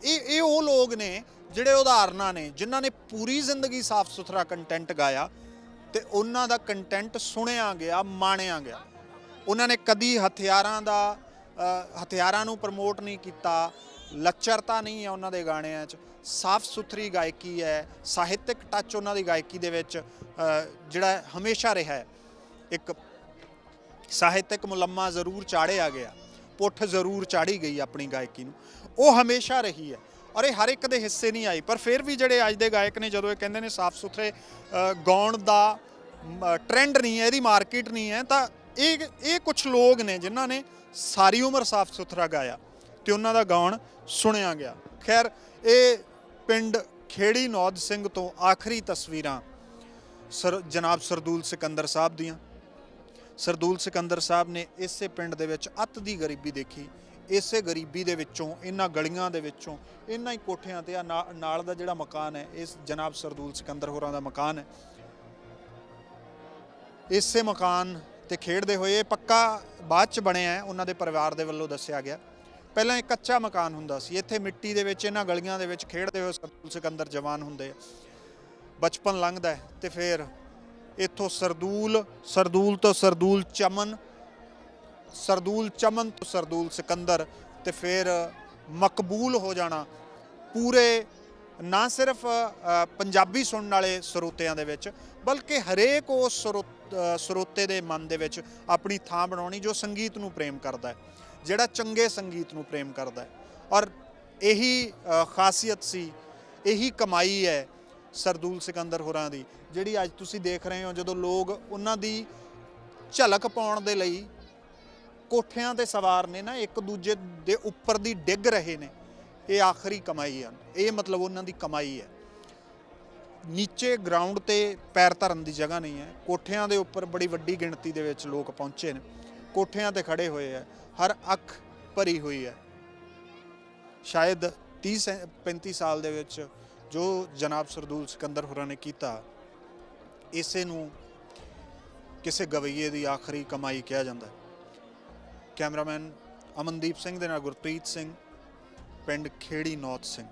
ਇਹ ਉਹ ਲੋਕ ਨੇ ਜਿਹੜੇ ਉਦਾਹਰਨਾਂ ਨੇ, ਜਿਨ੍ਹਾਂ ਨੇ ਪੂਰੀ ਜ਼ਿੰਦਗੀ ਸਾਫ਼ ਸੁਥਰਾ ਕੰਟੈਂਟ ਗਾਇਆ ਤੇ ਉਹਨਾਂ ਦਾ ਕੰਟੈਂਟ ਸੁਣਿਆ ਗਿਆ, ਮਾਣਿਆ ਗਿਆ। ਉਹਨਾਂ ਨੇ ਕਦੀ ਹਥਿਆਰਾਂ ਨੂੰ ਪ੍ਰਮੋਟ ਨਹੀਂ ਕੀਤਾ, ਲੱਚਰਤਾ ਨਹੀਂ ਹੈ ਉਹਨਾਂ ਦੇ ਗਾਣਿਆਂ 'ਚ, ਸਾਫ਼ ਸੁਥਰੀ ਗਾਇਕੀ ਹੈ। ਸਾਹਿਤਕ ਟੱਚ ਉਹਨਾਂ ਦੀ ਗਾਇਕੀ ਦੇ ਵਿੱਚ ਜਿਹੜਾ ਹਮੇਸ਼ਾ ਰਿਹਾ ਹੈ। ਇੱਕ ਸਾਹਿਤਕ ਮੁਲੰਮਾ ਜ਼ਰੂਰ ਚਾੜਿਆ ਗਿਆ, ਪੁੱਠ ਜ਼ਰੂਰ ਚਾੜੀ ਗਈ ਆਪਣੀ ਗਾਇਕੀ ਨੂੰ, ਉਹ ਹਮੇਸ਼ਾ ਰਹੀ ਹੈ। ਔਰ ਇਹ ਹਰ ਇੱਕ ਦੇ ਹਿੱਸੇ ਨਹੀਂ ਆਈ। ਪਰ ਫਿਰ ਵੀ ਜਿਹੜੇ ਅੱਜ ਦੇ ਗਾਇਕ ਨੇ, ਜਦੋਂ ਇਹ ਕਹਿੰਦੇ ਨੇ ਸਾਫ਼ ਸੁਥਰੇ ਗਾਉਣ ਦਾ ਟ੍ਰੈਂਡ ਨਹੀਂ ਹੈ, ਇਹਦੀ ਮਾਰਕੀਟ ਨਹੀਂ ਹੈ, ਤਾਂ ਇਹ ਕੁਝ ਲੋਕ ਨੇ ਜਿਨ੍ਹਾਂ ਨੇ ਸਾਰੀ ਉਮਰ ਸਾਫ਼ ਸੁਥਰਾ ਗਾਇਆ ਤੇ ਉਹਨਾਂ ਦਾ ਗਾਉਣ ਸੁਣਿਆ ਗਿਆ। ਖੈਰ, ਇਹ ਪਿੰਡ ਖੇੜੀ ਨੌਦ ਸਿੰਘ ਤੋਂ ਆਖਰੀ ਤਸਵੀਰਾਂ ਜਨਾਬ ਸਰਦੂਲ ਸਿਕੰਦਰ ਸਾਹਿਬ ਦੀਆਂ। ਸਰਦੂਲ ਸਿਕੰਦਰ ਸਾਹਿਬ ਨੇ ਇਸੇ ਪਿੰਡ ਦੇ ਵਿੱਚ ਅੱਤ ਦੀ ਗਰੀਬੀ ਦੇਖੀ। ਇਸੇ ਗਰੀਬੀ ਦੇ ਵਿੱਚੋਂ, ਇਹਨਾਂ ਗਲੀਆਂ ਦੇ ਵਿੱਚੋਂ, ਇਹਨਾਂ ਹੀ ਕੋਠਿਆਂ ਤੇ ਨਾਲ ਦਾ ਜਿਹੜਾ ਮਕਾਨ ਹੈ, ਇਸ ਜਨਾਬ ਸਰਦੂਲ ਸਿਕੰਦਰ ਹੋਰਾਂ ਦਾ ਮਕਾਨ ਹੈ। ਇਸੇ ਮਕਾਨ ਤੇ ਖੇਡਦੇ ਹੋਏ, ਇਹ ਪੱਕਾ ਬਾਅਦ 'ਚ ਬਣਿਆ ਹੈ, ਉਹਨਾਂ ਦੇ ਪਰਿਵਾਰ ਦੇ ਵੱਲੋਂ ਦੱਸਿਆ ਗਿਆ। ਪਹਿਲਾਂ ਇਹ ਕੱਚਾ ਮਕਾਨ ਹੁੰਦਾ ਸੀ। ਇੱਥੇ ਮਿੱਟੀ ਦੇ ਵਿੱਚ, ਇਹਨਾਂ ਗਲੀਆਂ ਦੇ ਵਿੱਚ ਖੇਡਦੇ ਹੋਏ ਸਰਦੂਲ ਸਿਕੰਦਰ ਜਵਾਨ ਹੁੰਦੇ ਆ, ਬਚਪਨ ਲੰਘਦਾ ਤੇ ਫਿਰ ਇੱਥੋਂ ਸਰਦੂਲ ਤੋਂ ਸਰਦੂਲ ਚਮਨ, ਸਰਦੂਲ ਚਮਨ ਤੋਂ ਸਰਦੂਲ ਸਿਕੰਦਰ ਤੇ ਫਿਰ ਮਕਬੂਲ ਹੋ ਜਾਣਾ ਪੂਰੇ ਨਾ ਸਿਰਫ ਪੰਜਾਬੀ ਸੁਣਨ ਵਾਲੇ ਸਰੋਤਿਆਂ ਦੇ ਵਿੱਚ ਬਲਕਿ ਹਰੇਕ ਉਸ ਸਰੋਤੇ ਦੇ ਮਨ ਦੇ ਵਿੱਚ ਆਪਣੀ ਥਾਂ ਬਣਾਉਣੀ ਜੋ ਸੰਗੀਤ ਨੂੰ ਪ੍ਰੇਮ ਕਰਦਾ ਹੈ, ਜਿਹੜਾ ਚੰਗੇ ਸੰਗੀਤ ਨੂੰ ਪ੍ਰੇਮ ਕਰਦਾ ਹੈ। ਔਰ ਇਹੀ ਖਾਸੀਅਤ ਸੀ, ਇਹੀ ਕਮਾਈ ਹੈ ਸਰਦੂਲ ਸਿਕੰਦਰ ਹੋਰਾਂ ਦੀ, ਜਿਹੜੀ ਅੱਜ ਤੁਸੀਂ ਦੇਖ ਰਹੇ ਹੋ ਜਦੋਂ ਲੋਕ ਉਹਨਾਂ ਦੀ ਝਲਕ ਪਾਉਣ ਦੇ ਲਈ ਕੋਠਿਆਂ ਤੇ ਸਵਾਰ ਨੇ ਨਾ, ਇੱਕ ਦੂਜੇ ਦੇ ਉੱਪਰ ਦੀ ਡਿੱਗ ਰਹੇ ਨੇ। ਇਹ ਆਖਰੀ ਕਮਾਈ ਹਨ, ਇਹ ਮਤਲਬ ਉਹਨਾਂ ਦੀ ਕਮਾਈ ਹੈ। ਨੀਚੇ ਗਰਾਊਂਡ ਤੇ ਪੈਰ ਧਰਨ ਦੀ ਜਗ੍ਹਾ ਨਹੀਂ ਹੈ, ਕੋਠਿਆਂ ਦੇ ਉੱਪਰ ਬੜੀ ਵੱਡੀ ਗਿਣਤੀ ਦੇ ਵਿੱਚ ਲੋਕ ਪਹੁੰਚੇ ਨੇ, ਕੋਠਿਆਂ ਤੇ ਖੜੇ ਹੋਏ ਹੈ, ਹਰ ਅੱਖ ਭਰੀ ਹੋਈ ਹੈ। ਸ਼ਾਇਦ 30-35 ਸਾਲ ਦੇ ਵਿੱਚ ਜੋ ਜਨਾਬ ਸਰਦੂਲ ਸਿਕੰਦਰ ਹੋਰਾਂ ਨੇ ਕੀਤਾ, ਇਸੇ ਨੂੰ ਕਿਸੇ ਗਵਈਏ ਦੀ ਆਖਰੀ ਕਮਾਈ ਕਿਹਾ ਜਾਂਦਾ ਹੈ। ਕੈਮਰਾਮੈਨ ਅਮਨਦੀਪ ਸਿੰਘ ਦੇ ਨਾਲ ਗੁਰਪ੍ਰੀਤ ਸਿੰਘ, ਪਿੰਡ ਖੇੜੀ ਨੌਤ ਸਿੰਘ।